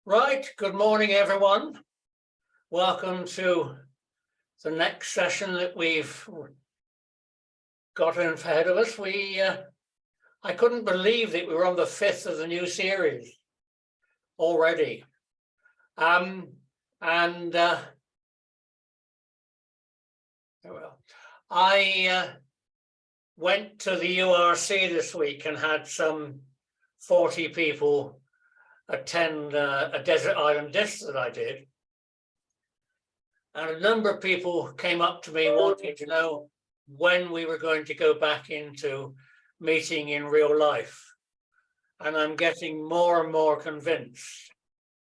Right, good morning, everyone. Welcome to the next session that we've got ahead of us. I couldn't believe that we were on the 5th of the new series already. Well, I went to the URC this week and had some 40 people attend a desert island disc that I did. And a number of people came up to me wanting to know when we were going to go back into meeting in real life. And I'm getting more and more convinced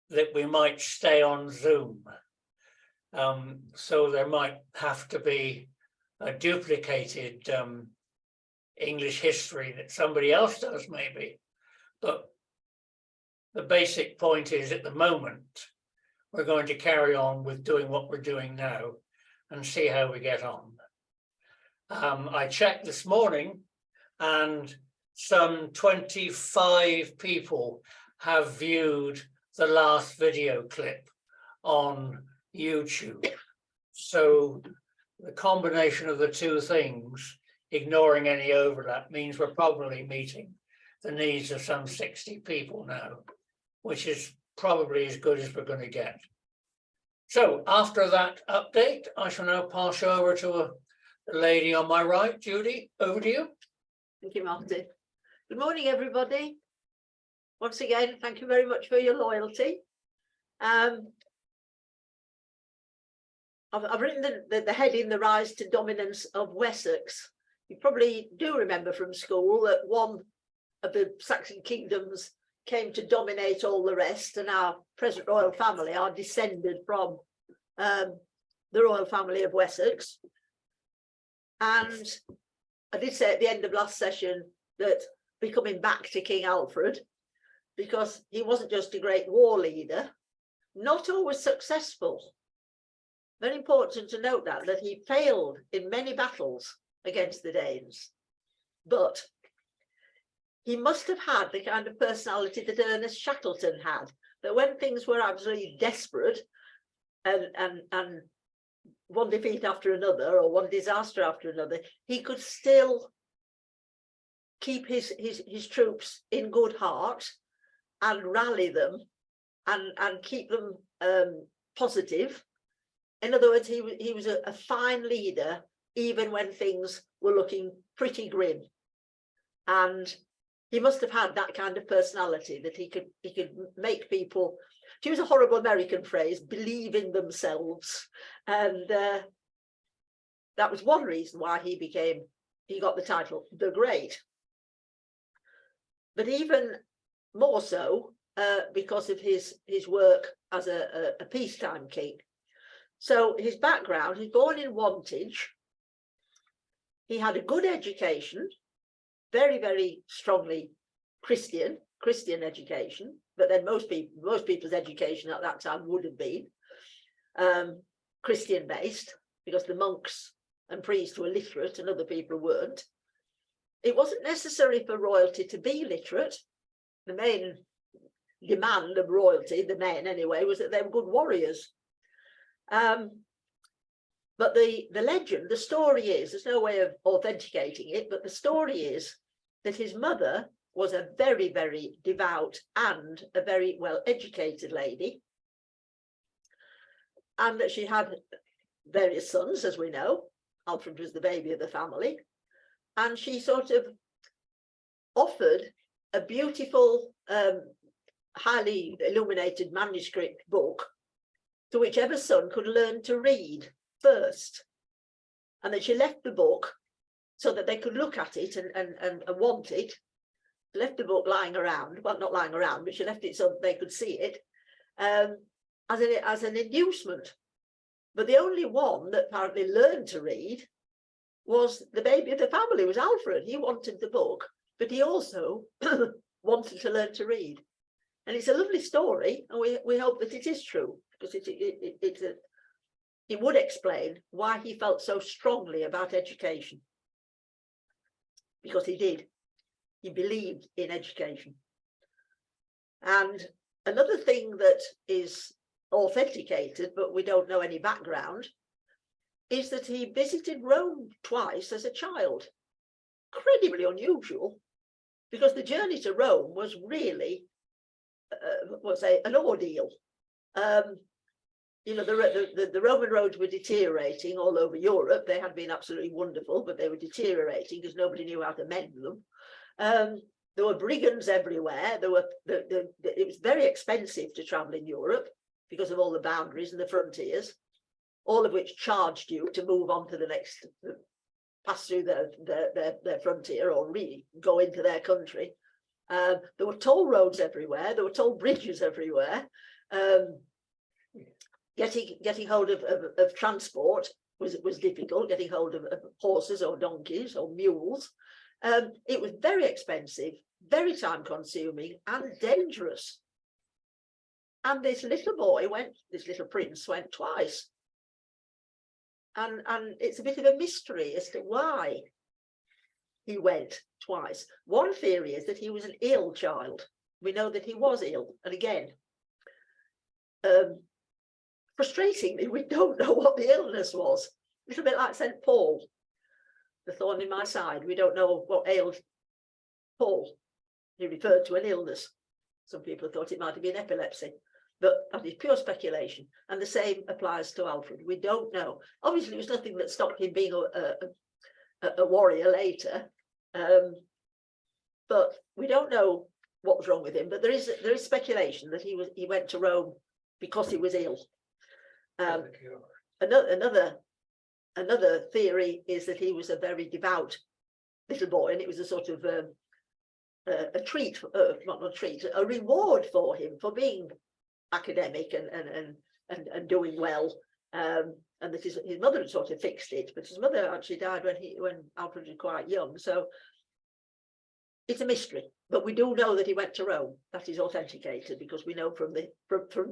that we might stay on Zoom. So there might have to be a duplicated English history that somebody else does maybe. But the basic point is, at the moment, we're going to carry on with doing what we're doing now and see how we get on. I checked this morning and some 25 people have viewed the last video clip on YouTube. So the combination of the two things, ignoring any overlap, means we're probably meeting the needs of some 60 people now, which is probably as good as we're going to get. So after that update, I shall now pass over to a lady on my right. Judy, over to you. Thank you, Martin. Good morning, everybody. Once again, thank you very much for your loyalty. I've written the heading, The Rise to Dominance of Wessex. You probably do remember from school that one of the Saxon kingdoms came to dominate all the rest, and our present royal family are descended from the royal family of Wessex. And I did say at the end of last session that we're coming back to King Alfred, because he wasn't just a great war leader, not always successful. Very important to note that he failed in many battles against the Danes, but he must have had the kind of personality that Ernest Shackleton had, that when things were absolutely desperate and one defeat after another or one disaster after another, he could still keep his troops in good heart and rally them and keep them positive. In other words, he was a fine leader even when things were looking pretty grim. And he must have had that kind of personality, that he could make people, to use a horrible American phrase, believe in themselves. And that was one reason why he got the title The Great. But even more so because of his work as a peacetime king. So his background, he's born in Wantage. He had a good education, very, very strongly Christian education, but then most people's education at that time would have been Christian based, because the monks and priests were literate and other people weren't. It wasn't necessary for royalty to be literate. The main demand of royalty, the men anyway, was that they were good warriors. But the legend, the story is, there's no way of authenticating it, but the story is that his mother was a very, very devout and a very well-educated lady, and that she had various sons, as we know. Alfred was the baby of the family, and she sort of offered a beautiful, highly illuminated manuscript book to whichever son could learn to read first, and that she left the book so that they could look at it and want it. She left the book lying around, well, not lying around, but she left it so that they could see it as an inducement. But the only one that apparently learned to read was the baby of the family, was Alfred. He wanted the book, but he also wanted to learn to read. And it's a lovely story, and we hope that it is true, because it would explain why he felt so strongly about education. Because he did. He believed in education. And Another thing that is authenticated, but we don't know any background, is that he visited Rome twice as a child. Incredibly unusual, because the journey to Rome was really an ordeal. You know, the Roman roads were deteriorating all over Europe. They had been absolutely wonderful, but they were deteriorating because nobody knew how to mend them. There were brigands everywhere. It was very expensive to travel in Europe because of all the boundaries and the frontiers, all of which charged you to move on to the next, pass through their frontier or really go into their country. There were toll roads everywhere. There were toll bridges everywhere. Getting hold of transport was difficult. Getting hold of horses or donkeys or mules. It was very expensive, very time consuming and dangerous. And this little prince went twice. And it's a bit of a mystery as to why he went twice. One theory is that he was an ill child. We know that he was ill. And again, frustratingly, we don't know what the illness was. A little bit like St. Paul, the thorn in my side. We don't know what ailed Paul. He referred to an illness. Some people thought it might have been epilepsy, but that is pure speculation. And the same applies to Alfred. We don't know. Obviously, it was nothing that stopped him being a warrior later, but we don't know what was wrong with him. But there is speculation that he went to Rome because he was ill. Another theory is that he was a very devout little boy, and it was a sort of a treat, not a treat, a reward for him for being academic and doing well. And that his mother had sort of fixed it, but his mother actually died when Alfred was quite young. So it's a mystery, but we do know that he went to Rome. That is authenticated because we know from the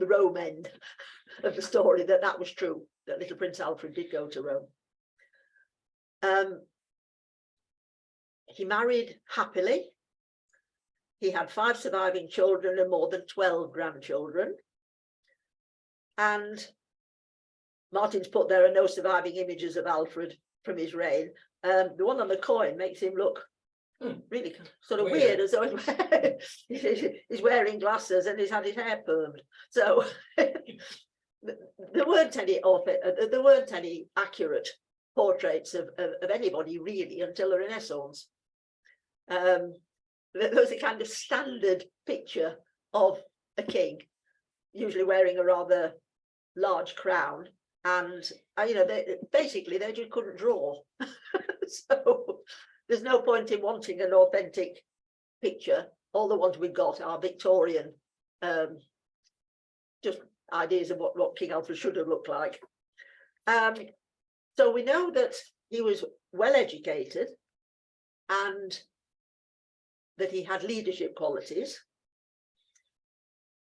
Rome end of the story that was true, that little Prince Alfred did go to Rome. He married happily. He had 5 surviving children and more than 12 grandchildren. And Martin's put there are no surviving images of Alfred from his reign. The one on the coin makes him look really sort of weird, as though he's wearing glasses and he's had his hair permed. So there weren't any accurate portraits of anybody really until the Renaissance. There was a kind of standard picture of a king, usually wearing a rather large crown, and they just couldn't draw. So there's no point in wanting an authentic picture. All the ones we've got are Victorian, just ideas of what King Alfred should have looked like. So we know that he was well educated and that he had leadership qualities.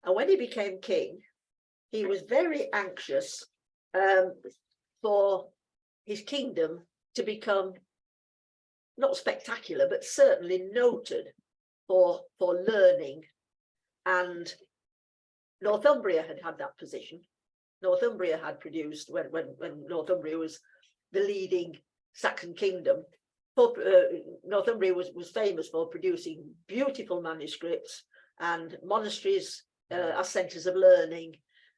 And when he became king, he was very anxious for his kingdom to become not spectacular, but certainly noted for learning. And Northumbria had that position. Northumbria had produced, when Northumbria was the leading Saxon kingdom, Northumbria was famous for producing beautiful manuscripts and monasteries as centres of learning.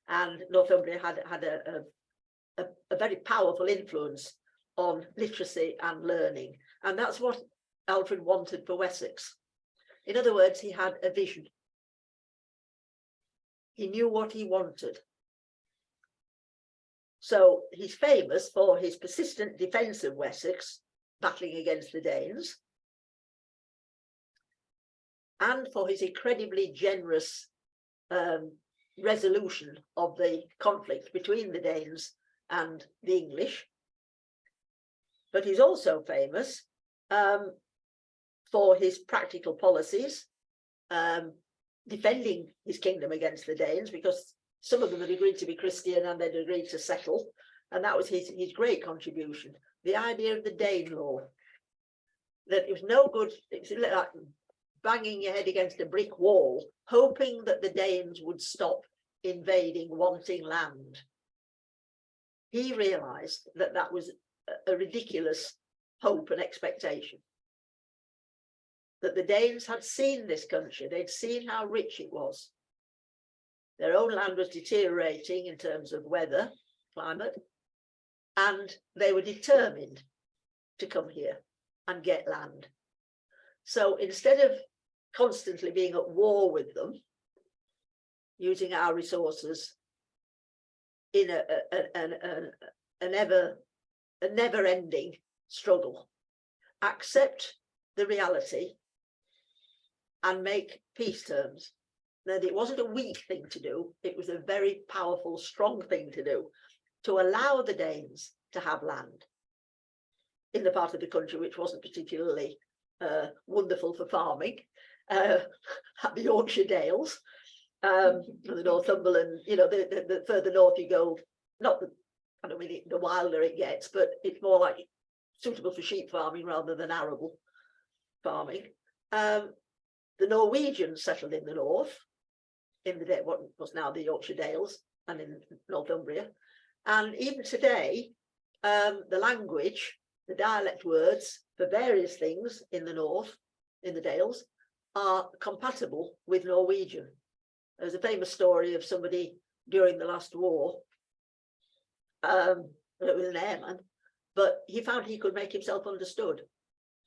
And Northumbria had a very powerful influence on literacy and learning. And that's what Alfred wanted for Wessex. In other words, he had a vision. He knew what he wanted. So he's famous for his persistent defence of Wessex, battling against the Danes, and for his incredibly generous resolution of the conflict between the Danes and the English. But he's also famous for his practical policies, defending his kingdom against the Danes, because some of them had agreed to be Christian and they'd agreed to settle. And that was his great contribution. The idea of the Danelaw, that it was no good, it's like banging your head against a brick wall, hoping that the Danes would stop invading, wanting land. He realized that that was a ridiculous hope and expectation. That the Danes had seen this country, they'd seen how rich it was. Their own land was deteriorating in terms of weather, climate, and they were determined to come here and get land. So instead of constantly being at war with them, using our resources in a never-ending struggle, accept the reality and make peace terms. That it wasn't a weak thing to do, it was a very powerful, strong thing to do, to allow the Danes to have land in the part of the country which wasn't particularly wonderful for farming, at the Yorkshire Dales, the Northumberland, you know, the further north you go, not the, I don't mean the wilder it gets, but it's more like suitable for sheep farming rather than arable farming. The Norwegians settled in the north, in the what was now the Yorkshire Dales and in Northumbria, and even today, the language, the dialect words for various things in the north, in the Dales, are compatible with Norwegian. There's a famous story of somebody during the last war, it was an airman, but he found he could make himself understood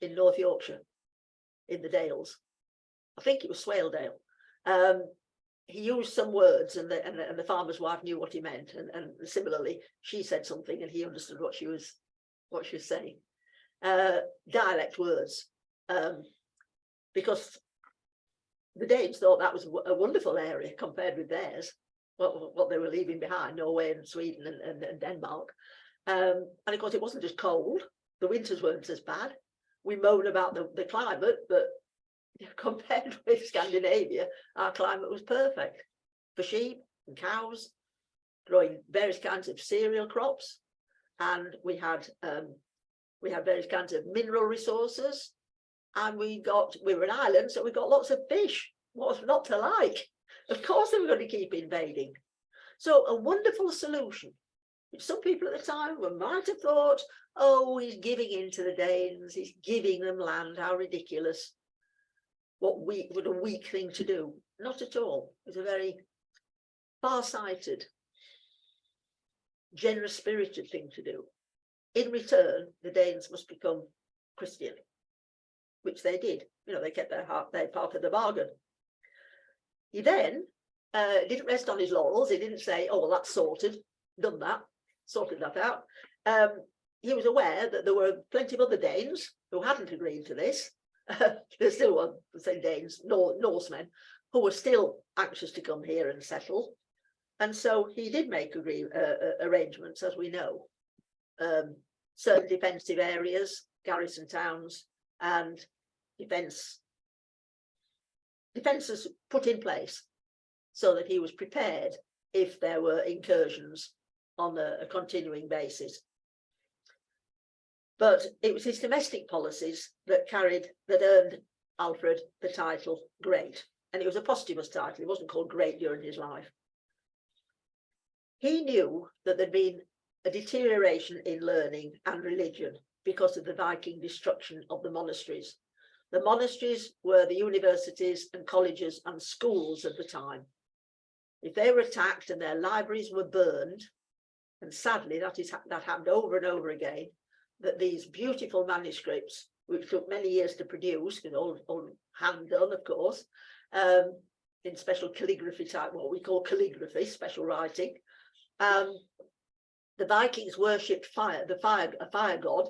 in North Yorkshire, in the Dales. I think it was Swaledale. He used some words and the farmer's wife knew what he meant, and similarly she said something and he understood what she was saying. Dialect words, because the Danes thought that was a wonderful area compared with theirs, what they were leaving behind, Norway and Sweden and Denmark. And of course it wasn't just cold, the winters weren't as bad. We moan about the climate, but compared with Scandinavia, our climate was perfect for sheep and cows, growing various kinds of cereal crops, and we had various kinds of mineral resources, and we were an island, so we got lots of fish. What's not to like? Of course they were going to keep invading. So a wonderful solution, which some people at the time might have thought, oh, he's giving in to the Danes, he's giving them land, how ridiculous. What a weak thing to do. Not at all. It was a very far-sighted, generous-spirited thing to do. In return, the Danes must become Christian, which they did. You know, they kept their part of the bargain. He then didn't rest on his laurels. He didn't say, oh, well, that's sorted, done that, sorted that out. He was aware that there were plenty of other Danes who hadn't agreed to this. There still were the same Danes, Norsemen, who were still anxious to come here and settle. And so he did make arrangements, as we know. Certain defensive areas, garrison towns, and defences put in place so that he was prepared if there were incursions on a continuing basis. But it was his domestic policies that earned Alfred the title Great. And it was a posthumous title. He wasn't called Great during his life. He knew that there'd been a deterioration in learning and religion because of the Viking destruction of the monasteries. The monasteries were the universities and colleges and schools of the time. If they were attacked and their libraries were burned, and sadly that happened over and over again, that these beautiful manuscripts, which took many years to produce, all hand done, of course, in special calligraphy type, what we call calligraphy, special writing. The Vikings worshipped fire, a fire god,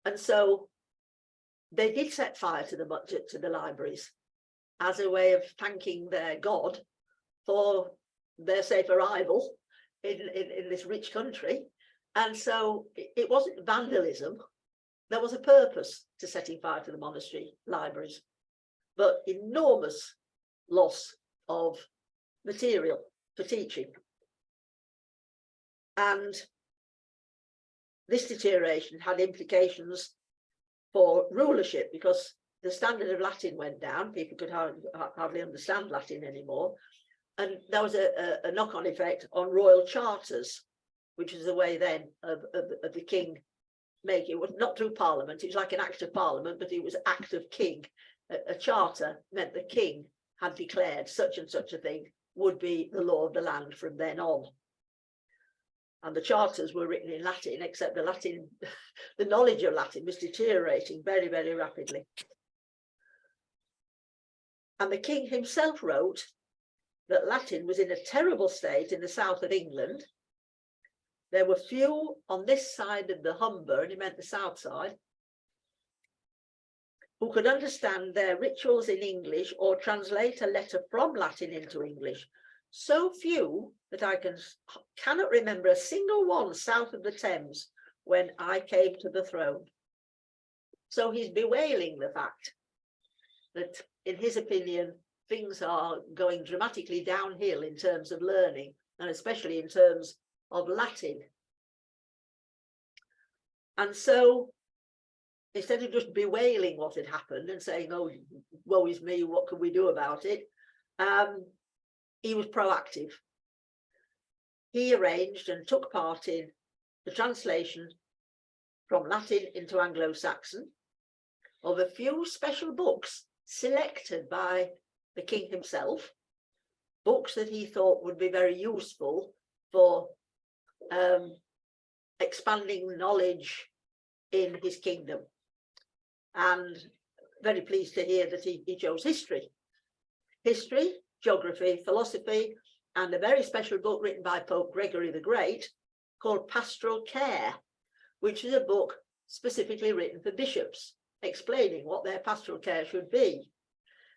and so they did set fire to the libraries as a way of thanking their god for their safe arrival in this rich country. And so it wasn't vandalism. There was a purpose to setting fire to the monastery libraries, but enormous loss of material for teaching. And this deterioration had implications for rulership, because the standard of Latin went down. People could hardly understand Latin anymore. And there was a knock-on effect on royal charters, which is the way then of the king making. It was not through parliament, it was like an act of parliament, but it was act of king. A charter meant the king had declared such and such a thing would be the law of the land from then on. And the charters were written in Latin, except the knowledge of Latin was deteriorating very, very rapidly. And the king himself wrote that Latin was in a terrible state in the south of England. There were few on this side of the Humber, and he meant the south side, who could understand their rituals in English or translate a letter from Latin into English. So few that I cannot remember a single one south of the Thames when I came to the throne. So he's bewailing the fact that, in his opinion, things are going dramatically downhill in terms of learning, and especially in terms of Latin. And so, instead of just bewailing what had happened and saying, oh, woe is me, what can we do about it? He was proactive. He arranged and took part in the translation from Latin into Anglo-Saxon of a few special books selected by the king himself, books that he thought would be very useful for expanding knowledge in his kingdom. And very pleased to hear that he chose history, geography, philosophy, and a very special book written by Pope Gregory the Great called Pastoral Care, which is a book specifically written for bishops, explaining what their pastoral care should be,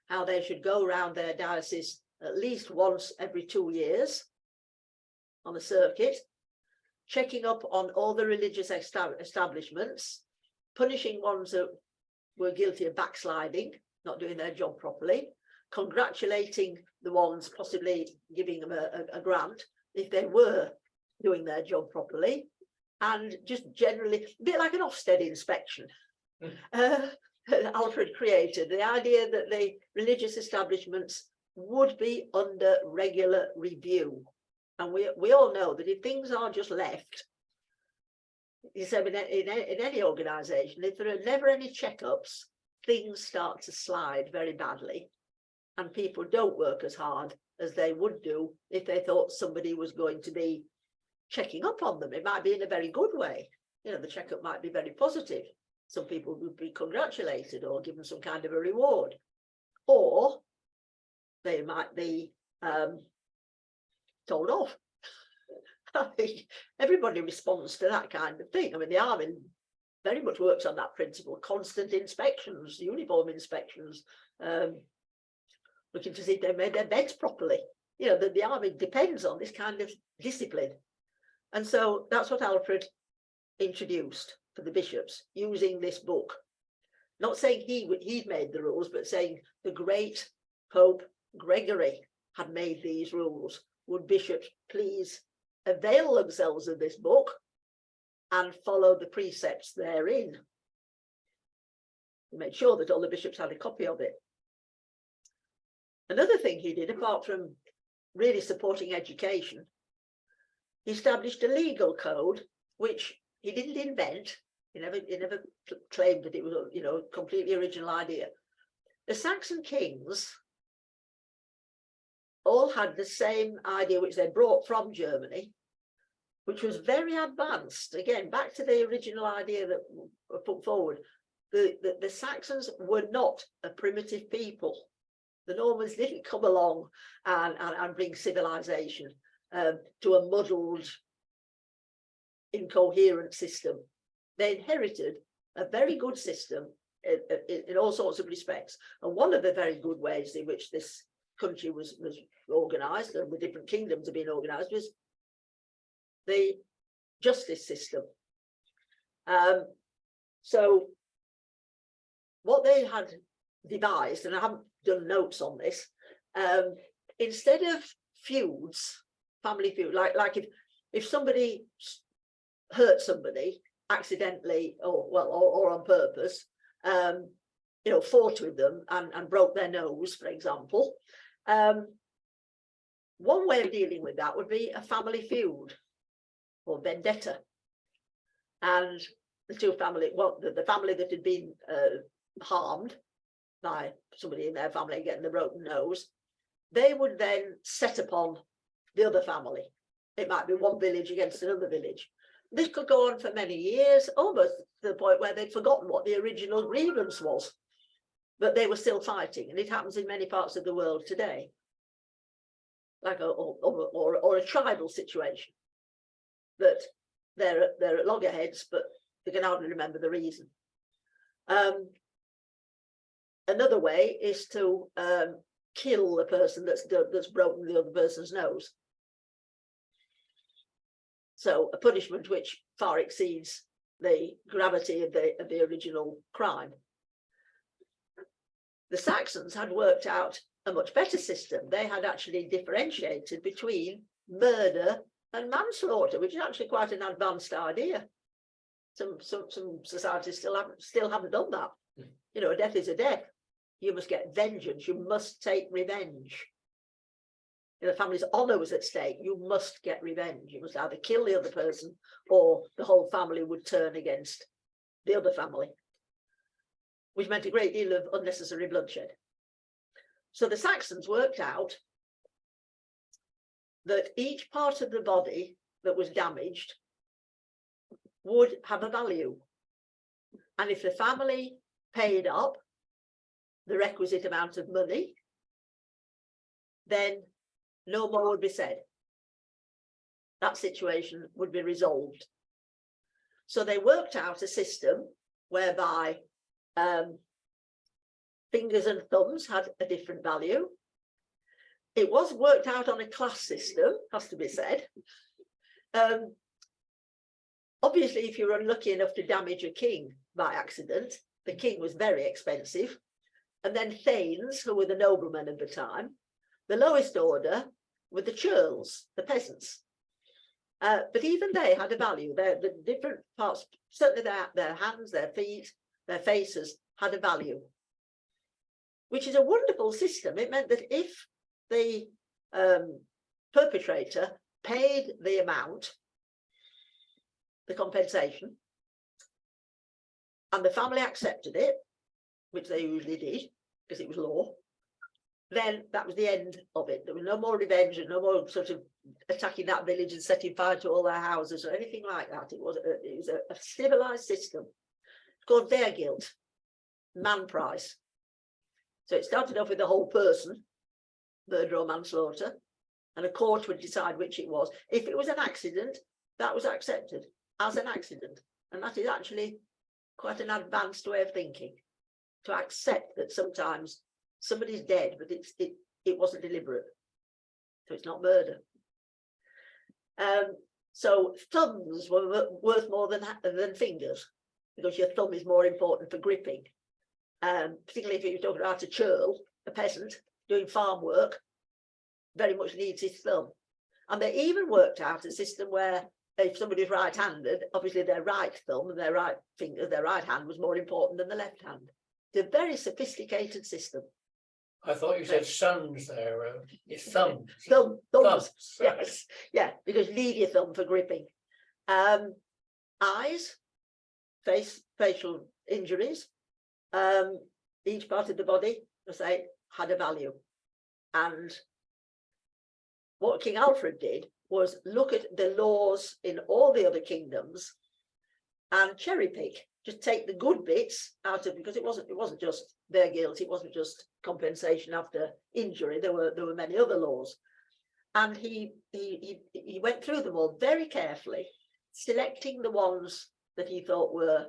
how they should go around their diocese at least once every 2 years on a circuit, checking up on all the religious establishments, punishing ones that were guilty of backsliding, not doing their job properly, congratulating the ones, possibly giving them a grant if they were doing their job properly, and just generally, a bit like an Ofsted inspection. Alfred created the idea that the religious establishments would be under regular review. And we all know that if things are just left, in any organisation, if there are never any checkups, things start to slide very badly, and people don't work as hard as they would do if they thought somebody was going to be checking up on them. It might be in a very good way. You know, the checkup might be very positive. Some people would be congratulated or given some kind of a reward, or they might be told off. I think everybody responds to that kind of thing. I mean, the army very much works on that principle: constant inspections, uniform inspections, looking to see if they made their beds properly. You know, the army depends on this kind of discipline. And so that's what Alfred introduced for the bishops, using this book. Not saying he'd made the rules, but saying the great Pope Gregory had made these rules. Would bishops please avail themselves of this book and follow the precepts therein? He made sure that all the bishops had a copy of it. Another thing he did, apart from really supporting education, he established a legal code, which he didn't invent. He never claimed that it was, you know, a completely original idea. The Saxon kings all had the same idea, which they brought from Germany, which was very advanced. Again, back to the original idea that were put forward. The Saxons were not a primitive people. The Normans didn't come along and bring civilization to a muddled, incoherent system. They inherited a very good system in all sorts of respects. And one of the very good ways in which this country was organized, and the different kingdoms have been organized, was the justice system. So what they had devised, and I haven't done notes on this, instead of feuds, family feud, like if somebody hurt somebody accidentally or on purpose, fought with them and broke their nose, for example. One way of dealing with that would be a family feud or vendetta. And the two family, well, the family that had been harmed by somebody in their family getting the broken nose, they would then set upon the other family. It might be one village against another village. This could go on for many years, almost to the point where they'd forgotten what the original grievance was, but they were still fighting. And it happens in many parts of the world today, like or a tribal situation, that they're at loggerheads, but they can hardly remember the reason. Another way is to kill the person that's broken the other person's nose. So a punishment which far exceeds the gravity of the original crime. The Saxons had worked out a much better system. They had actually differentiated between murder and manslaughter, which is actually quite an advanced idea. Some societies still haven't done that. A death is a death. You must get vengeance. You must take revenge. The family's honour was at stake. You must get revenge. You must either kill the other person or the whole family would turn against the other family, which meant a great deal of unnecessary bloodshed. So the Saxons worked out that each part of the body that was damaged would have a value. And if the family paid up the requisite amount of money, then no more would be said. That situation would be resolved. So they worked out a system whereby fingers and thumbs had a different value. It was worked out on a class system, has to be said. Obviously, if you were unlucky enough to damage a king by accident, the king was very expensive. And then thanes, who were the noblemen of the time, the lowest order were the churls, the peasants. But even they had a value. The different parts, certainly their hands, their feet, their faces had a value, which is a wonderful system. It meant that if the perpetrator paid the amount, the compensation, and the family accepted it, which they usually did because it was law, then that was the end of it. There was no more revenge and no more sort of attacking that village and setting fire to all their houses or anything like that. It was a civilized system. It's called Wehrgilt, man price. So it started off with the whole person, murder or manslaughter, and a court would decide which it was. If it was an accident, that was accepted as an accident. And that is actually quite an advanced way of thinking, to accept that sometimes somebody's dead, but it wasn't deliberate. So it's not murder. So thumbs were worth more than fingers, because your thumb is more important for gripping. Particularly if you're talking about a churl, a peasant doing farm work, very much needs his thumb. And they even worked out a system where if somebody's right-handed, obviously their right thumb and their right finger, their right hand was more important than the left hand. It's a very sophisticated system. I thought you said sons there. It's thumbs. Thumbs. Thumbs. Yes, yeah, because you need your thumb for gripping. Eyes, facial injuries, each part of the body, as I say, had a value. And what King Alfred did was look at the laws in all the other kingdoms and cherry pick, just take the good bits out of, because it wasn't just their guilt, it wasn't just compensation after injury, there were many other laws. And he went through them all very carefully, selecting the ones that he thought were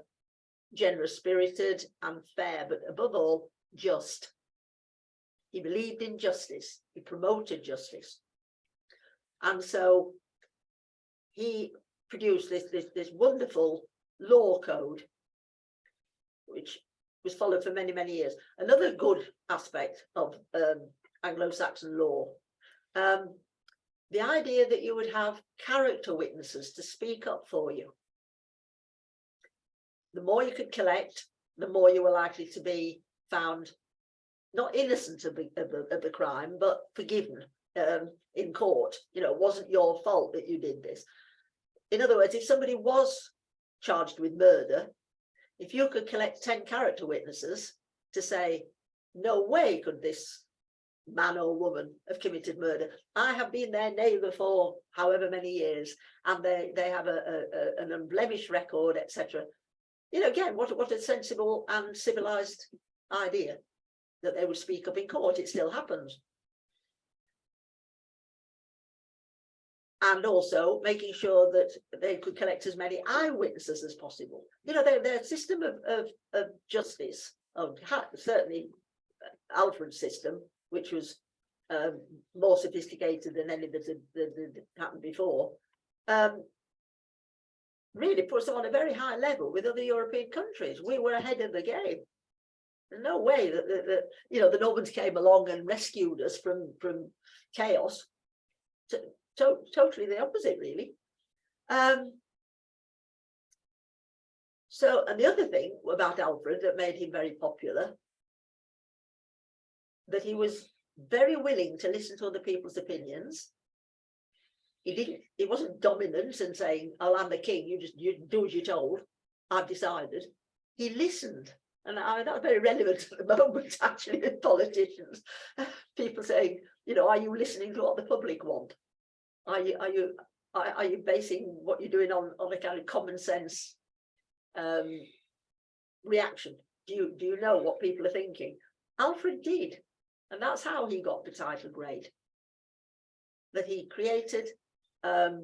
generous spirited and fair, but above all, just. He believed in justice, he promoted justice. And so he produced this wonderful law code, which was followed for many, many years. Another good aspect of Anglo-Saxon law, the idea that you would have character witnesses to speak up for you. The more you could collect, the more you were likely to be found not innocent of the crime, but forgiven in court. You know, it wasn't your fault that you did this. In other words, if somebody was charged with murder, if you could collect 10 character witnesses to say, no way could this man or woman have committed murder. I have been their neighbour for however many years, and they have an unblemished record, etc. You know, again, what a sensible and civilized idea that they would speak up in court. It still happens. And also making sure that they could collect as many eyewitnesses as possible. You know, their system of justice, certainly Alfred's system, which was more sophisticated than any that had happened before, really puts them on a very high level with other European countries. We were ahead of the game. There's no way that you know, the Normans came along and rescued us from chaos. Totally the opposite, really. So, and the other thing about Alfred that made him very popular, that he was very willing to listen to other people's opinions. He wasn't dominant and saying, "Oh, I'm the king, you do as you're told, I've decided." He listened. And that's very relevant at the moment, actually, with politicians. People saying, you know, are you listening to what the public want? Are you basing what you're doing on a kind of common sense reaction? Do you know what people are thinking? Alfred did, and that's how he got the title Great. That he created a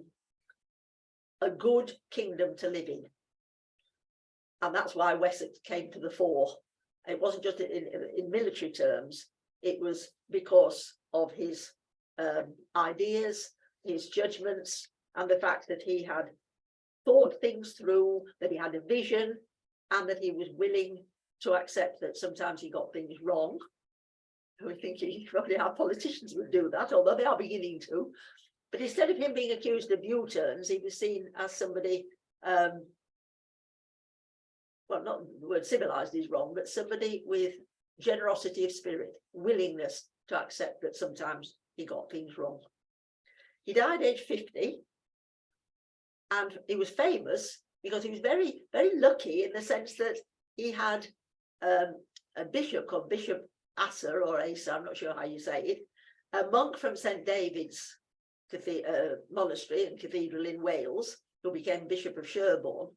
good kingdom to live in. And that's why Wessex came to the fore. It wasn't just in military terms, it was because of his ideas, his judgments, and the fact that he had thought things through, that he had a vision, and that he was willing to accept that sometimes he got things wrong. We're thinking probably our politicians would do that, although they are beginning to. But instead of him being accused of U-turns, he was seen as somebody, well, not the word civilized is wrong, but somebody with generosity of spirit, willingness to accept that sometimes he got things wrong. He died aged 50, and he was famous because he was very, very lucky in the sense that he had a bishop called Bishop Asa or Asa, I'm not sure how you say it, a monk from St. David's monastery and cathedral in Wales, who became Bishop of Sherborne.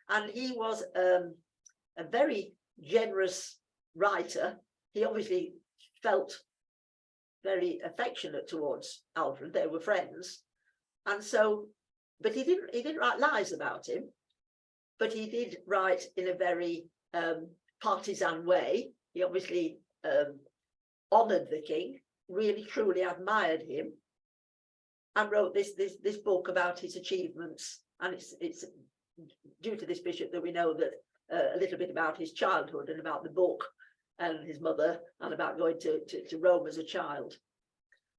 And he was a very generous writer. He obviously felt very affectionate towards Alfred. They were friends. And so, but he didn't write lies about him, but he did write in a very partisan way. He obviously honoured the king, really truly admired him, and wrote this book about his achievements. And it's due to this bishop that we know that a little bit about his childhood and about the book and his mother and about going to Rome as a child.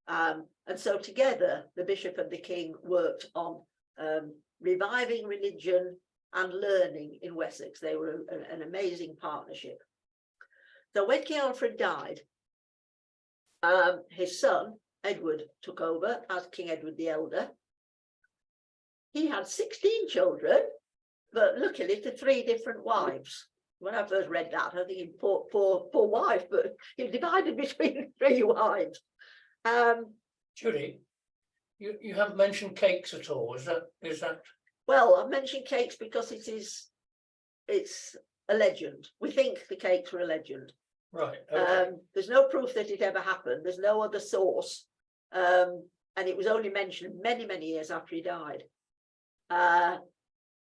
And so together, the bishop and the king worked on reviving religion and learning in Wessex. They were an amazing partnership. So when King Alfred died, his son, Edward, took over as King Edward the Elder. He had 16 children, but luckily to 3 different wives. When I first read that, I think poor wife, but he divided between 3 wives. Judy, you haven't mentioned cakes at all. Is that? Well, I've mentioned cakes because it's a legend. We think the cakes were a legend. Right. Okay. There's no proof that it ever happened. There's no other source. And it was only mentioned many, many years after he died.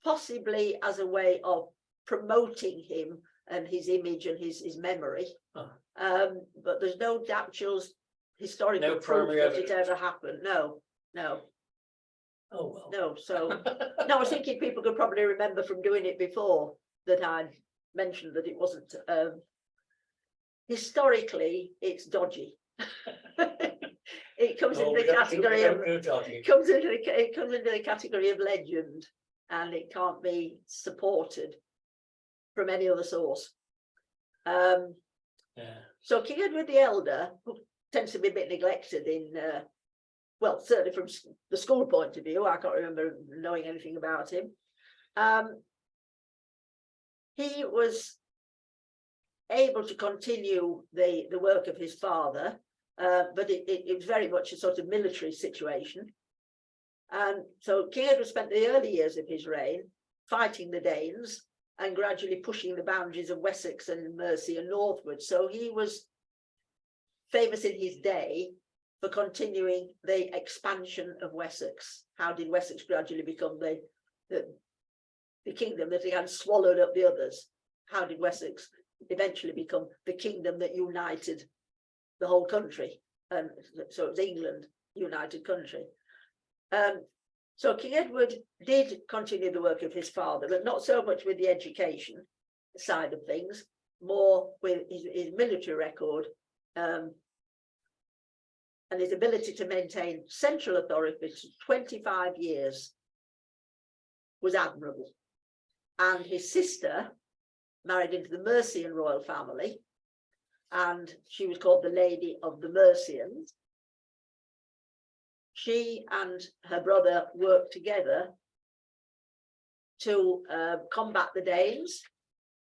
Possibly as a way of promoting him and his image and his memory. Oh. But there's no actual historical proof that it ever happened. No. Oh well. No, so no, I was thinking people could probably remember from doing it before that I'd mentioned that it wasn't historically it's dodgy. It comes into the category of it comes into the category of legend, and it can't be supported from any other source. Yeah. So King Edward the Elder, who tends to be a bit neglected in, well, certainly from the school point of view, I can't remember knowing anything about him. He was able to continue the work of his father, but it was very much a sort of military situation. And so King Edward spent the early years of his reign fighting the Danes and gradually pushing the boundaries of Wessex and Mercia northward. So he was famous in his day for continuing the expansion of Wessex. How did Wessex gradually become the kingdom that had swallowed up the others? How did Wessex eventually become the kingdom that united the whole country? And so it was England, united country. So King Edward did continue the work of his father, but not so much with the education side of things, more with his military record, and his ability to maintain central authority for 25 years was admirable. And his sister married into the Mercian royal family, and she was called the Lady of the Mercians. She and her brother worked together to combat the Danes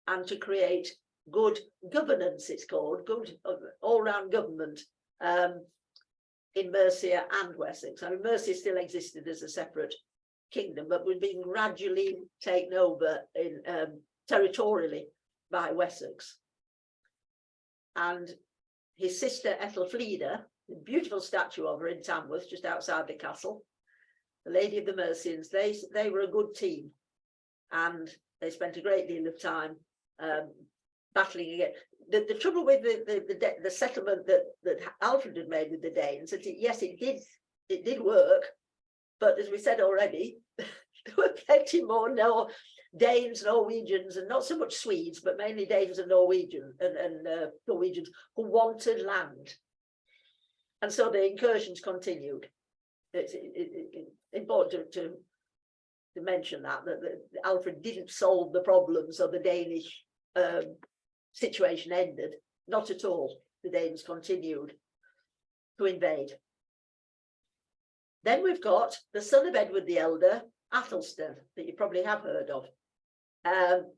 and to create good governance, it's called, good all-round government in Mercia and Wessex. I mean, Mercia still existed as a separate kingdom, but was being gradually taken over in territorially by Wessex. And his sister Ethelfleda, the beautiful statue of her in Tamworth, just outside the castle, the Lady of the Mercians, they were a good team, and they spent a great deal of time battling again. The trouble with the settlement that Alfred had made with the Danes, that yes, it did work, but as we said already, there were plenty more Danes, Norwegians, and not so much Swedes, but mainly Danes and Norwegians who wanted land. And so the incursions continued. It's important to mention that Alfred didn't solve the problems of the Danish situation ended. Not at all. The Danes continued to invade. Then we've got the son of Edward the Elder, Athelstan, that you probably have heard of.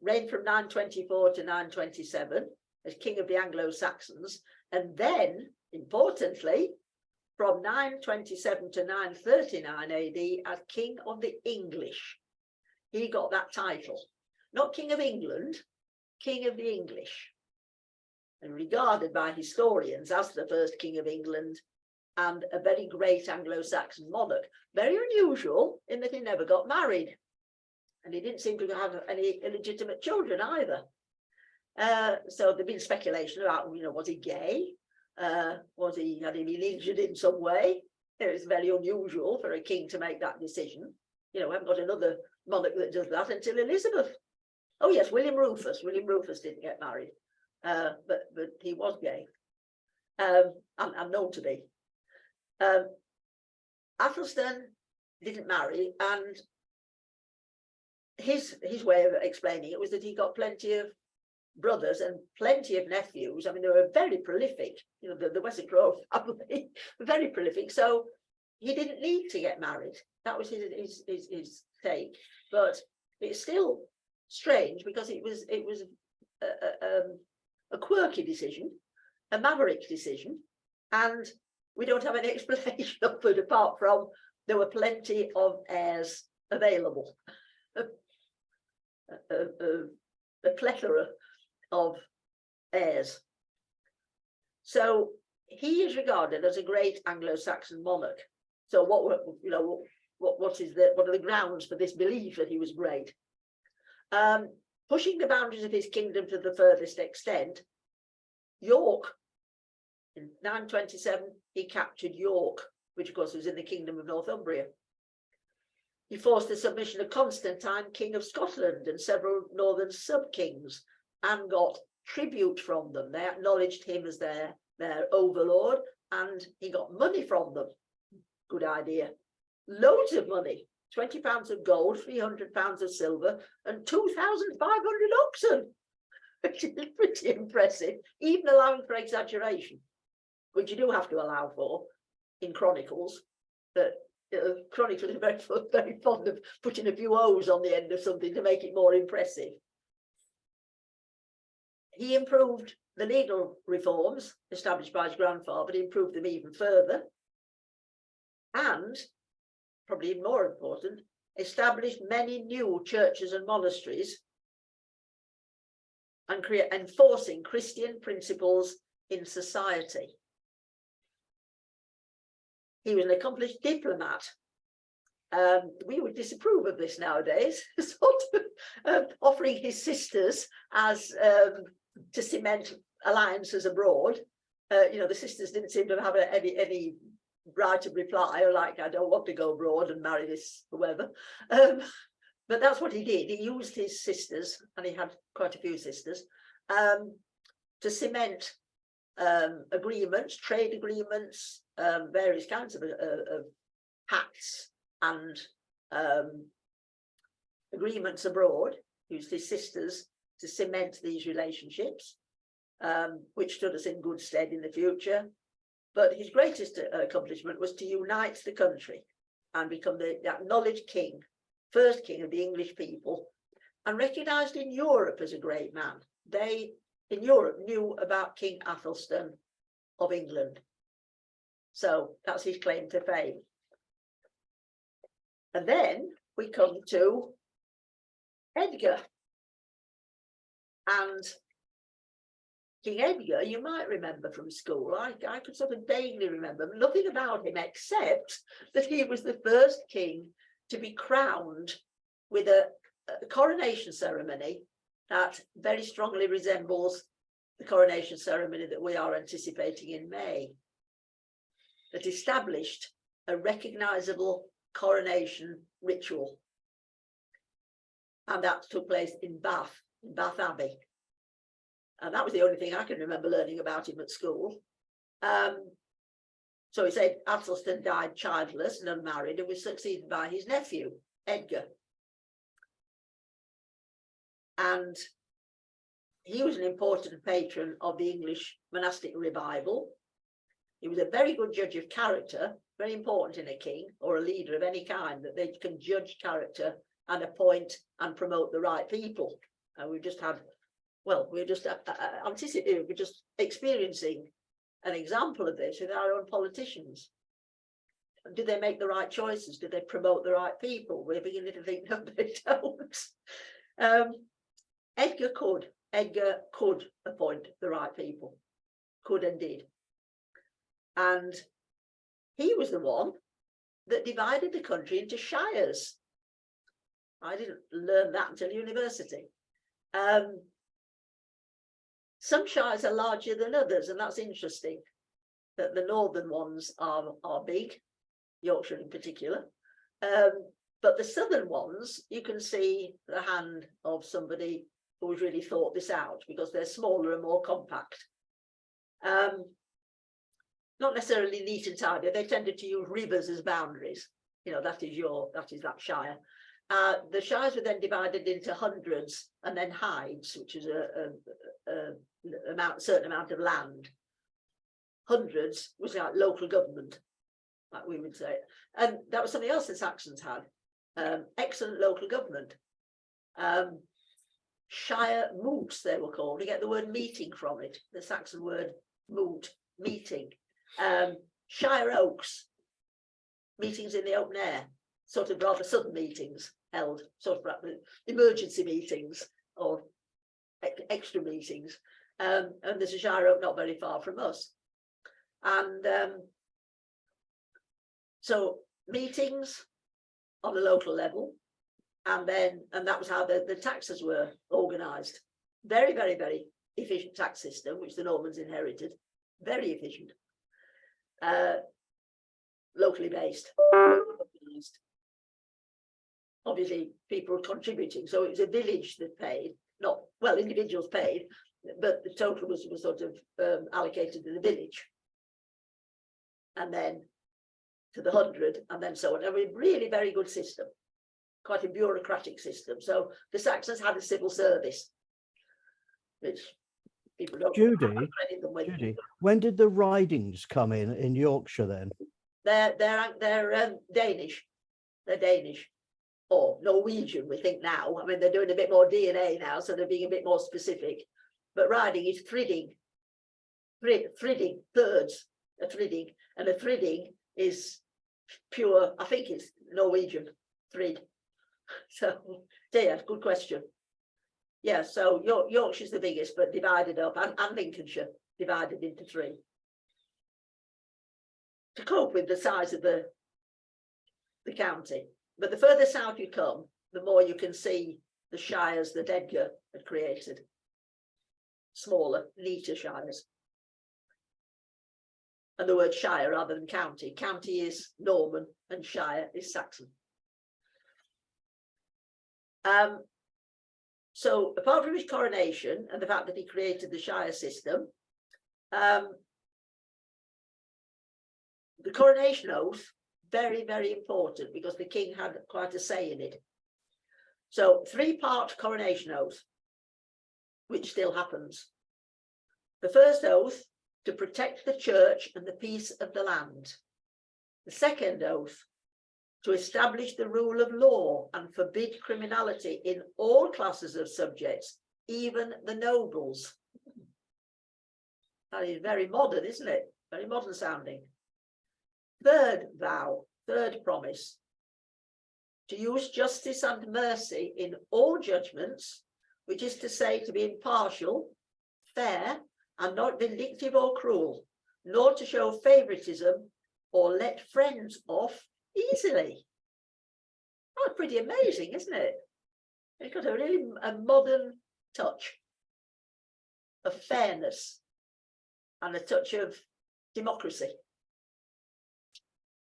Reigned from 924 to 927 as king of the Anglo-Saxons, and then, importantly, from 927 to 939 AD as king of the English. He got that title, not king of England, king of the English, and regarded by historians as the first king of England and a very great Anglo-Saxon monarch. Very unusual in that he never got married, and he didn't seem to have any illegitimate children either. So there's been speculation about, was he gay? Had he been injured in some way? It was very unusual for a king to make that decision. We haven't got another monarch that does that until Elizabeth. Oh yes, William Rufus. William Rufus didn't get married, but he was gay. I'm known to be. Athelstan didn't marry, and his way of explaining it was that he got plenty of brothers and plenty of nephews. I mean, they were very prolific. The Wessex royal family were very prolific, so he didn't need to get married. That was his take. But it's still strange because it was a quirky decision, a maverick decision, and we don't have any explanation of it apart from there were plenty of heirs available. A plethora of heirs. So he is regarded as a great Anglo-Saxon monarch. So what are the grounds for this belief that he was great? Pushing the boundaries of his kingdom to the furthest extent, York, in 927, he captured York, which of course was in the kingdom of Northumbria. He forced the submission of Constantine, king of Scotland, and several northern sub-kings, and got tribute from them. They acknowledged him as their overlord, and he got money from them. Good idea. Loads of money. 20 pounds of gold, 300 pounds of silver, and 2,500 oxen. which is pretty impressive, even allowing for exaggeration, which you do have to allow for in chronicles. That chronicles are very fond of putting a few O's on the end of something to make it more impressive. He improved the legal reforms established by his grandfather, but he improved them even further. And, probably even more important, established many new churches and monasteries and enforcing Christian principles in society. He was an accomplished diplomat. We would disapprove of this nowadays, sort of offering his sisters as to cement alliances abroad. The sisters didn't seem to have any right of reply, or like, I don't want to go abroad and marry this whoever. But that's what he did. He used his sisters, and he had quite a few sisters, to cement agreements, trade agreements, various kinds of pacts and agreements abroad. Used his sisters to cement these relationships, which stood us in good stead in the future. But his greatest accomplishment was to unite the country and become the acknowledged king, first king of the English people, and recognised in Europe as a great man. They, in Europe, knew about King Athelstan of England. So that's his claim to fame. And then we come to Edgar. And King Edgar, you might remember from school, I could sort of vaguely remember nothing about him except that he was the first king to be crowned with a coronation ceremony that very strongly resembles the coronation ceremony that we are anticipating in May, that established a recognisable coronation ritual. And that took place in Bath Abbey. And that was the only thing I can remember learning about him at school. So he said Athelstan died childless and unmarried and was succeeded by his nephew, Edgar. And he was an important patron of the English monastic revival. He was a very good judge of character, very important in a king or a leader of any kind, that they can judge character and appoint and promote the right people. And we've just had, well, we're just anticipating, we're just experiencing an example of this with our own politicians. Do they make the right choices? Do they promote the right people? We're beginning to think no, they don't. Edgar could appoint the right people, could and did. And he was the one that divided the country into shires. I didn't learn that until university. Some shires are larger than others, and that's interesting, that the northern ones are big, Yorkshire in particular. But the southern ones, you can see the hand of somebody who's really thought this out, because they're smaller and more compact. Not necessarily neat and tidy. They tended to use rivers as boundaries. That is that shire. The shires were then divided into hundreds and then hides, which is a certain amount of land. Hundreds was like local government, like we would say. And that was something else the Saxons had. Excellent local government. Shire moots, they were called. You get the word meeting from it, the Saxon word moot, meeting. Shire oaks, meetings in the open air, sort of rather sudden meetings held, sort of emergency meetings or extra meetings. And there's a shire oak not very far from us. And so meetings on the local level, and that was how the taxes were organised. Very, very, very efficient tax system, which the Normans inherited. Very efficient. Locally based. Obviously, people were contributing, so it was a village that paid, individuals paid, but the total was sort of allocated to the village, and then to the 100, and then so on. A really very good system, quite a bureaucratic system. So the Saxons had a civil service, which people don't. Judy, I've read them with. Judy, when did the ridings come in Yorkshire then? They're Danish. They're Danish or Norwegian, we think now. I mean, they're doing a bit more DNA now, so they're being a bit more specific. But riding is thridding. Thridding, thirds, a thridding. And a thridding is pure, I think it's Norwegian, thrid. So, yeah, good question. Yeah, so Yorkshire's the biggest, but divided up, and Lincolnshire divided into three. To cope with the size of the county. But the further south you come, the more you can see the shires that Edgar had created. Smaller, neater shires. And the word shire rather than county. County is Norman and shire is Saxon. So apart from his coronation and the fact that he created the shire system, the coronation oath, very, very important because the king had quite a say in it. So 3-part coronation oath, which still happens. The first oath, to protect the church and the peace of the land. The second oath, to establish the rule of law and forbid criminality in all classes of subjects, even the nobles. That is very modern, isn't it? Very modern sounding. Third vow, third promise, to use justice and mercy in all judgments, which is to say to be impartial, fair, and not vindictive or cruel, nor to show favoritism or let friends off easily. Oh, pretty amazing, isn't it? It's got a modern touch of fairness and a touch of democracy.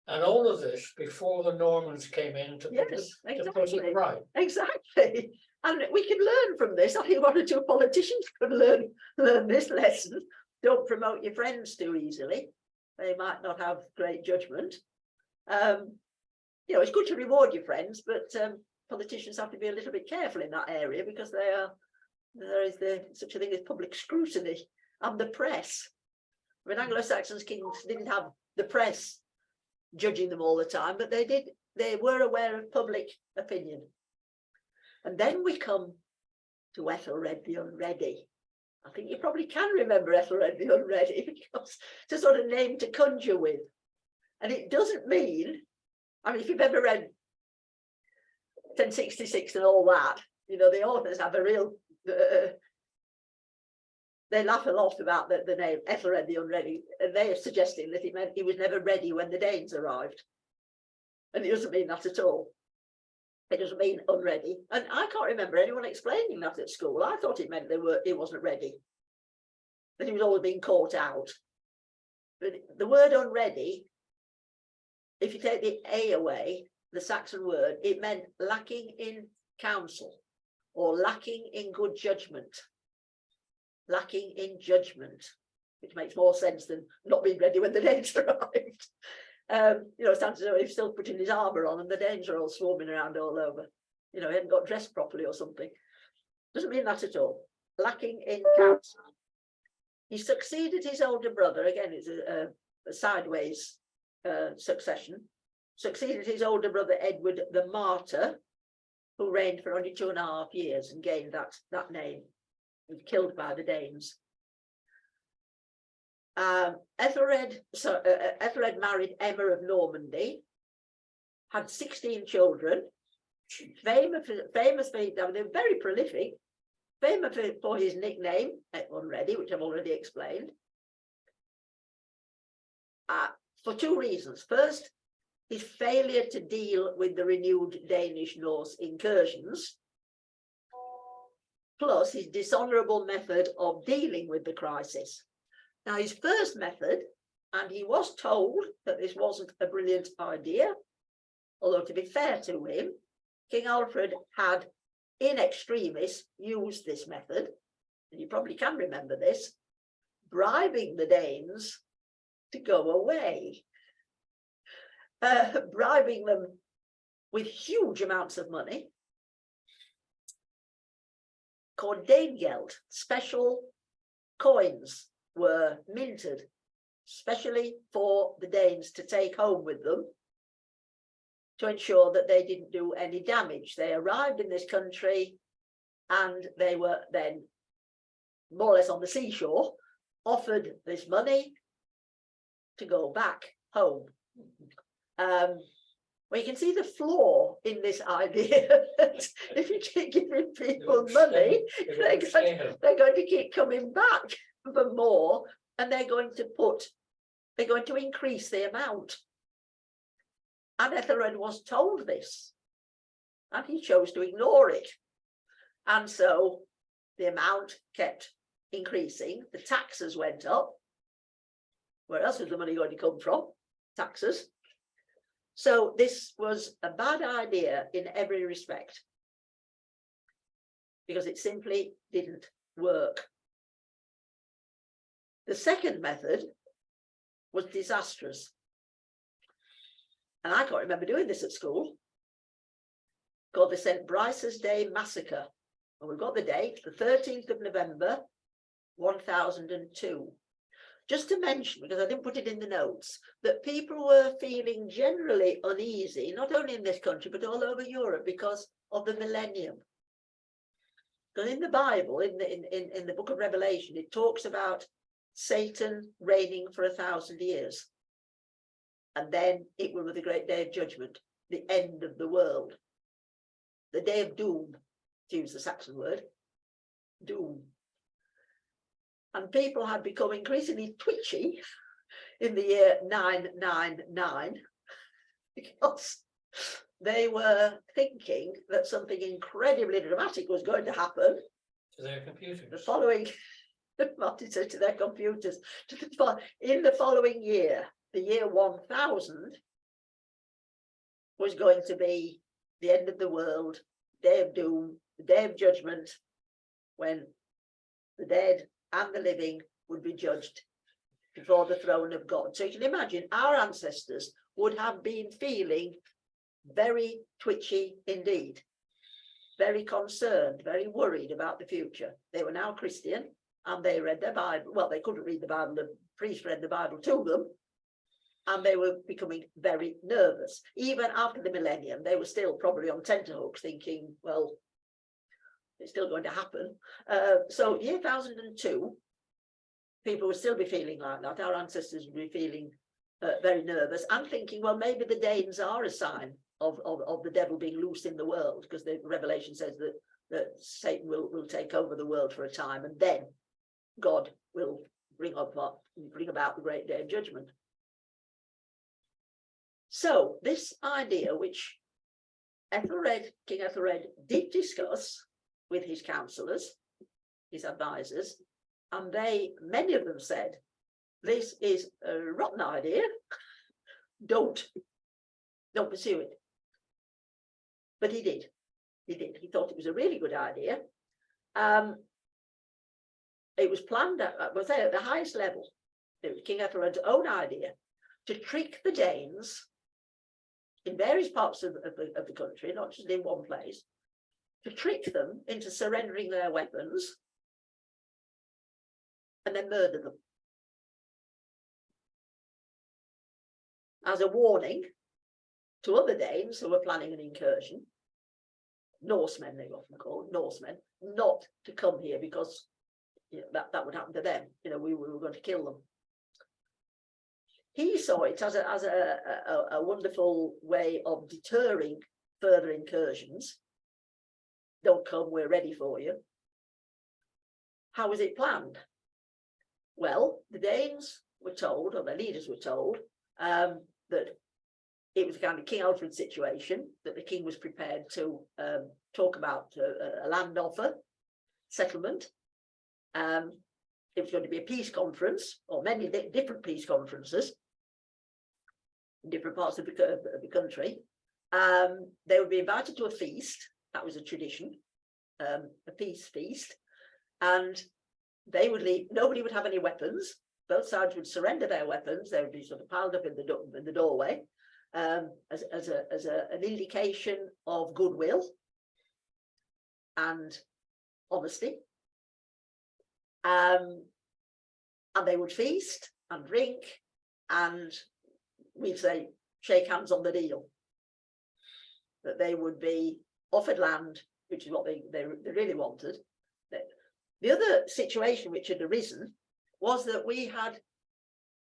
And all of this before the Normans came in to put it right. Exactly. And we can learn from this. I think one or two politicians could learn this lesson. Don't promote your friends too easily. They might not have great judgment. You know, it's good to reward your friends, but politicians have to be a little bit careful in that area because there is such a thing as public scrutiny and the press. I mean, Anglo-Saxon kings didn't have the press judging them all the time, but they were aware of public opinion. And then we come to Ethelred the Unready. I think you probably can remember Ethelred the Unready because it's a sort of name to conjure with. And it doesn't mean, I mean, if you've ever read 1066 and all that, you know, the authors have a real, they laugh a lot about the name Ethelred the Unready, and they are suggesting that it meant he was never ready when the Danes arrived. And it doesn't mean that at all. It doesn't mean unready. And I can't remember anyone explaining that at school. I thought it meant he wasn't ready, that he was always being caught out. But the word unready, if you take the A away, the Saxon word, it meant lacking in counsel or lacking in good judgment. Lacking in judgment, which makes more sense than not being ready when the Danes arrived. You know, it sounds as though he's still putting his armour on and the Danes are all swarming around all over. You know, he hadn't got dressed properly or something. Doesn't mean that at all. Lacking in counsel. He succeeded his older brother, again, it's a sideways succession, succeeded his older brother Edward the Martyr, who reigned for only 2.5 years and gained that name. He was killed by the Danes. Ethelred married Emma of Normandy, had 16 children, famous for, they were very prolific, famous for his nickname, Unready, which I've already explained, for 2 reasons. First, his failure to deal with the renewed Danish-Norse incursions, plus his dishonourable method of dealing with the crisis. Now, his first method, and he was told that this wasn't a brilliant idea, although to be fair to him, King Alfred had in extremis used this method, and you probably can remember this, bribing the Danes to go away, bribing them with huge amounts of money, called Danegeld. Special coins were minted, specially for the Danes to take home with them to ensure that they didn't do any damage. They arrived in this country and they were then more or less on the seashore, offered this money to go back home. Well, you can see the flaw in this idea. If you keep giving people money, they're going to keep coming back for more, and they're going to increase the amount. And Ethelred was told this, and he chose to ignore it. And so the amount kept increasing, the taxes went up. Where else was the money going to come from? Taxes. So this was a bad idea in every respect, because it simply didn't work. The second method was disastrous. And I can't remember doing this at school, called the St. Brice's Day Massacre. And we've got the date, the 13th of November, 1002. Just to mention, because I didn't put it in the notes, that people were feeling generally uneasy, not only in this country, but all over Europe, because of the millennium. Because in the Bible, in the book of Revelation, it talks about Satan reigning for 1,000 years. And then it will be the great day of judgment, the end of the world, the day of doom, to use the Saxon word, doom. And people had become increasingly twitchy in the year 999 because they were thinking that something incredibly dramatic was going to happen. To their computers. The following, Martin said, to their computers, in the following year, the year 1000 was going to be the end of the world, day of doom, the day of judgment, when the dead and the living would be judged before the throne of God. So you can imagine our ancestors would have been feeling very twitchy indeed, very concerned, very worried about the future. They were now Christian and they read their Bible. Well, they couldn't read the Bible, the priest read the Bible to them, and they were becoming very nervous. Even after the millennium, they were still probably on tenterhooks thinking, well, it's still going to happen. So year 1002, people would still be feeling like that. Our ancestors would be feeling very nervous and thinking, well, maybe the Danes are a sign of the devil being loose in the world, because the Revelation says that Satan will take over the world for a time, and then God will bring about the great day of judgment. So this idea, which King Ethelred did discuss with his counselors, his advisors, and many of them said, this is a rotten idea, don't pursue it. But he did. He thought it was a really good idea. It was planned at the highest level. It was King Ethelred's own idea to trick the Danes in various parts of the country, not just in one place, to trick them into surrendering their weapons and then murder them. As a warning to other Danes who were planning an incursion, Norsemen they were often called, Norsemen, not to come here, because that would happen to them. We were going to kill them. He saw it as a wonderful way of deterring further incursions. Don't come, we're ready for you. How was it planned? Well, the Danes were told, or their leaders were told, that it was a kind of King Alfred situation, that the king was prepared to talk about a land offer, settlement. It was going to be a peace conference, or many different peace conferences in different parts of the country. They would be invited to a feast. That was a tradition, a peace feast, and they would leave. Nobody would have any weapons. Both sides would surrender their weapons. They would be sort of piled up in the doorway as an indication of goodwill. And honesty. And they would feast and drink, and we'd say, shake hands on the deal. That they would be offered land, which is what they really wanted. The other situation which had arisen was that we had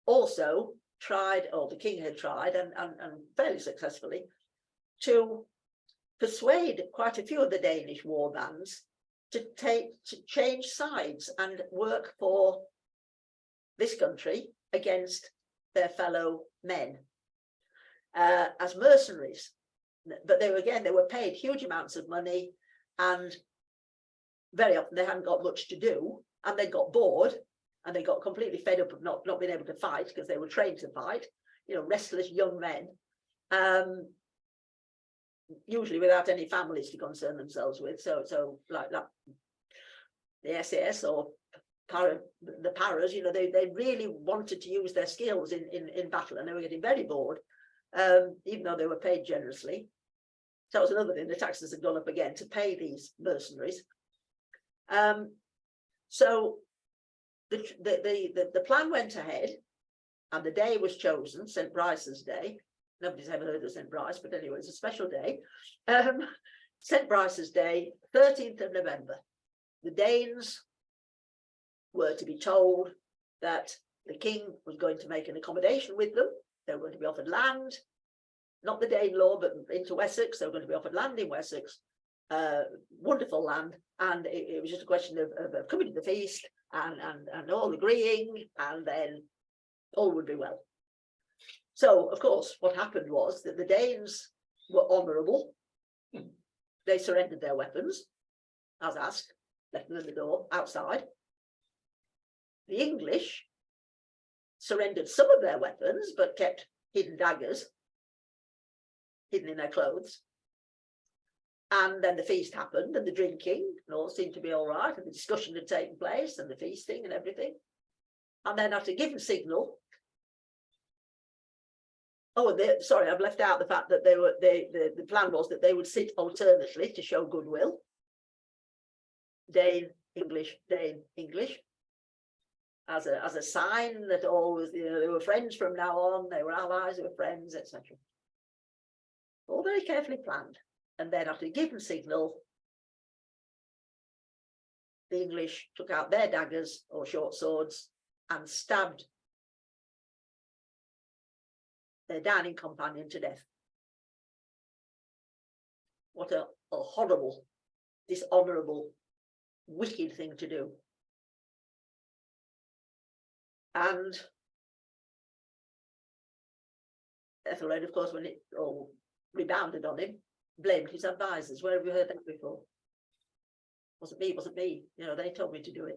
also tried, or the king had tried, and fairly successfully, to persuade quite a few of the Danish war bands to change sides and work for this country against their fellow men as mercenaries. But they were paid huge amounts of money, and very often they hadn't got much to do, and they got bored, and they got completely fed up of not being able to fight, because they were trained to fight, you know, restless young men, usually without any families to concern themselves with. So like the SAS or the paras, you know, they really wanted to use their skills in battle, and they were getting very bored, even though they were paid generously. So that was another thing. The taxes had gone up again to pay these mercenaries. So the plan went ahead, and the day was chosen, St. Bryce's Day. Nobody's ever heard of St. Bryce, but anyway, it's a special day. St. Bryce's Day, 13th of November. The Danes were to be told that the king was going to make an accommodation with them. They were going to be offered land, not the Danelaw, but into Wessex. They were going to be offered land in Wessex, wonderful land. And it was just a question of coming to the feast and all agreeing, and then all would be well. So, of course, what happened was that the Danes were honourable. They surrendered their weapons, as asked, left them in the door, outside. The English surrendered some of their weapons, but kept hidden daggers, hidden in their clothes. And then the feast happened, and the drinking, and all seemed to be all right, and the discussion had taken place, and the feasting and everything. And then after a given signal, sorry, I've left out the fact that the plan was that they would sit alternately to show goodwill. Dane, English, Dane, English. As a sign that always, you know, they were friends from now on, they were allies, they were friends, etc. All very carefully planned. And then after a given signal, the English took out their daggers or short swords and stabbed their dining companion to death. What a horrible, dishonourable, wicked thing to do. And Ethelred, of course, when it all rebounded on him, blamed his advisors. Where have you heard that before? Wasn't me. You know, they told me to do it.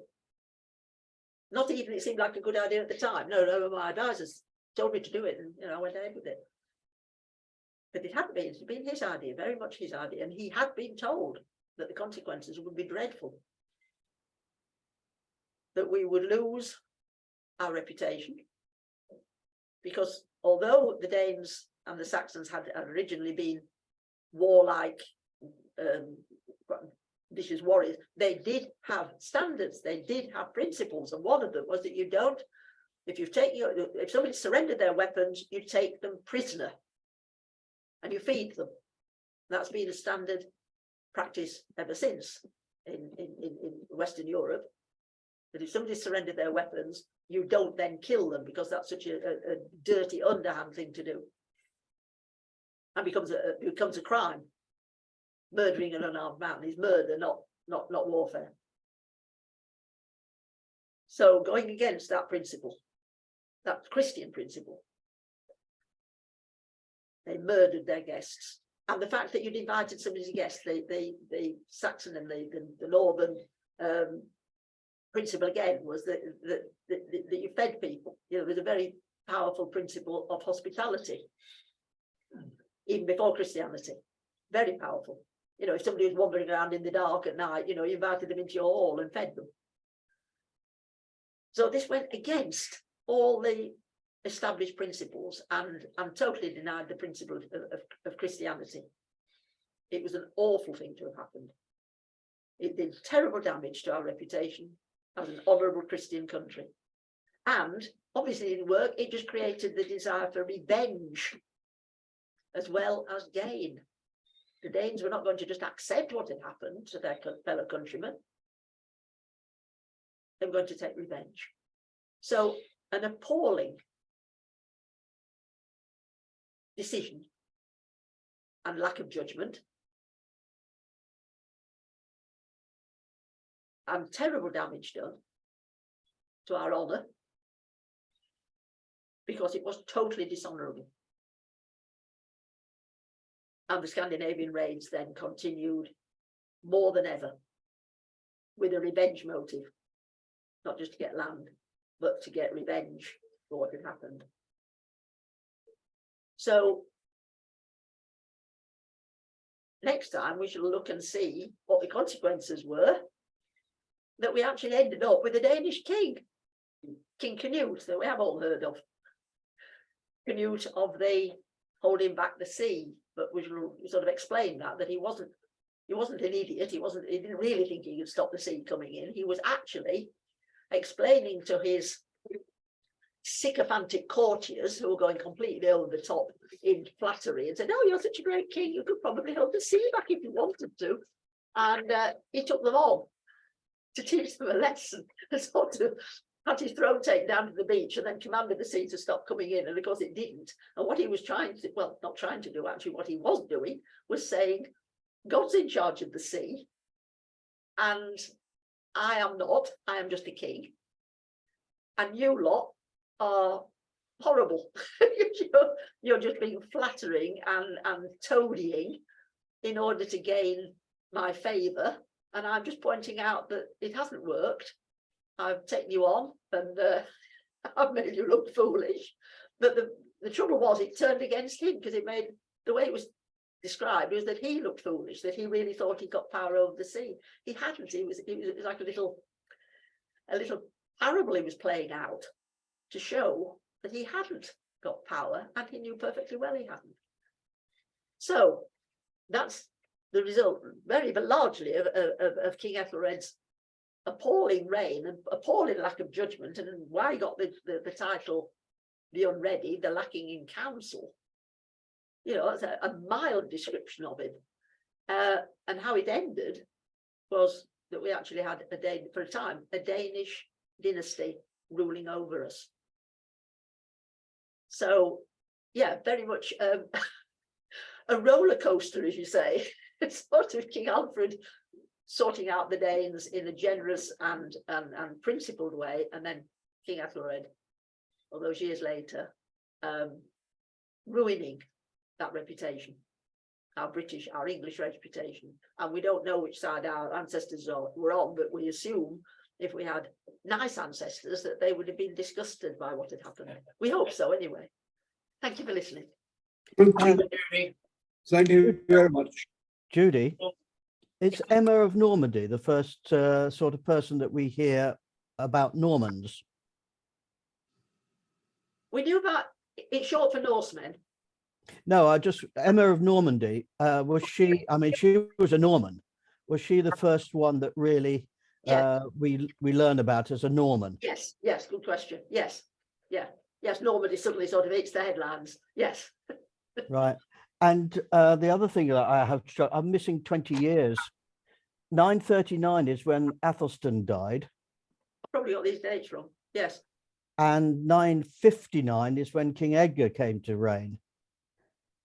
Not even it seemed like a good idea at the time. No, my advisors told me to do it, and you know, I went ahead with it. But it hadn't been. It had been his idea, very much his idea, and he had been told that the consequences would be dreadful. That we would lose our reputation, because although the Danes and the Saxons had originally been warlike, vicious warriors, they did have standards, they did have principles, and one of them was that you don't, if somebody surrendered their weapons, you take them prisoner and you feed them. That's been a standard practice ever since in Western Europe, that if somebody surrendered their weapons, you don't then kill them, because that's such a dirty, underhand thing to do, and becomes a crime. Murdering an unarmed man is murder, not warfare. So going against that principle, that Christian principle, they murdered their guests. And the fact that you'd invited somebody as a guest, the Saxon and the Northern principle again was that you fed people. You know, there's a very powerful principle of hospitality, even before Christianity. Very powerful. You know, if somebody was wandering around in the dark at night, you know, you invited them into your hall and fed them. So this went against all the established principles and totally denied the principle of Christianity. It was an awful thing to have happened. It did terrible damage to our reputation as an honourable Christian country. And obviously it didn't work, it just created the desire for revenge as well as gain. The Danes were not going to just accept what had happened to their fellow countrymen. They were going to take revenge. So an appalling decision and lack of judgment and terrible damage done to our honour because it was totally dishonourable. And the Scandinavian raids then continued more than ever with a revenge motive, not just to get land, but to get revenge for what had happened. So next time we shall look and see what the consequences were that we actually ended up with a Danish king, King Canute, that we have all heard of. Canute of the holding back the sea, but we shall sort of explain that he wasn't an idiot. He didn't really think he could stop the sea coming in. He was actually explaining to his sycophantic courtiers who were going completely over the top in flattery and said, "Oh, you're such a great king, you could probably hold the sea back if you wanted to." And he took them on to teach them a lesson, and sort of had his throne taken down to the beach and then commanded the sea to stop coming in. And of course it didn't. And what he was trying to, well, not trying to do, actually, what he was doing was saying, God's in charge of the sea, and I am not, I am just a king. And you lot are horrible. You're just being flattering and toadying in order to gain my favour. And I'm just pointing out that it hasn't worked. I've taken you on and I've made you look foolish. But the trouble was it turned against him, because it made, the way it was described was that he looked foolish, that he really thought he got power over the sea. He hadn't. It was like a little parable he was playing out to show that he hadn't got power, and he knew perfectly well he hadn't. So that's the result, very but largely, of King Ethelred's appalling reign and appalling lack of judgment, and why he got the title the Unready, the lacking in counsel. You know, that's a mild description of it. And how it ended was that we actually had for a time a Danish dynasty ruling over us. So yeah, very much a roller coaster, as you say. It's sort of King Alfred sorting out the Danes in a generous and principled way, and then King Ethelred, all those years later, ruining that reputation, our English reputation. And we don't know which side our ancestors were on, but we assume if we had nice ancestors that they would have been disgusted by what had happened. We hope so anyway. Thank you for listening. Thank you. Judy. Thank you very much. Judy, it's Emma of Normandy, the first sort of person that we hear about Normans. We knew about, it's short for Norsemen. No, Emma of Normandy, was she, I mean, she was a Norman. Was she the first one that really we learn about as a Norman? Yes, good question. Yes, Normandy suddenly sort of hits the headlines. Yes. Right. And the other thing that I'm missing 20 years. 939 is when Athelstan died. I probably got these dates wrong. Yes. And 959 is when King Edgar came to reign.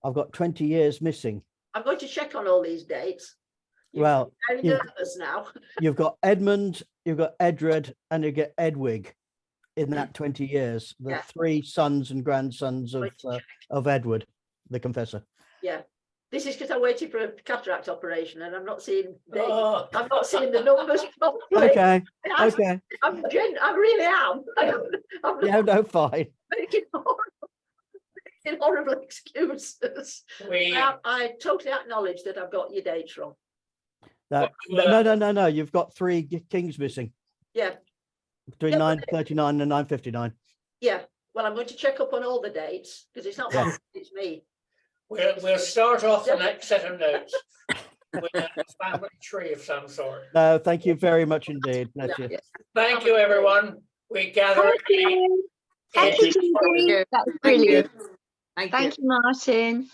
I've got 20 years missing. I'm going to check on all these dates. Well, very nervous now. You've got Edmund, you've got Edred, and you get Edwig in that 20 years. The three sons and grandsons of Edward, the Confessor. Yeah. This is because I waited for a cataract operation and I'm not seeing I'm not seeing the numbers properly. Okay. Okay. I really am. Yeah, no, fine. Making horrible excuses. I totally acknowledge that I've got your dates wrong. No. You've got three kings missing. Yeah. Between 939 and 959. Yeah. Well, I'm going to check up on all the dates because it's not one, it's me. We'll start off the next set of notes. with a family tree of some sort. No, thank you very much indeed. Bless you. Thank you, everyone. We gather Thank you. Thank you, in- Judy. That's Thank you. brilliant. Thank you. Thank you, Martin.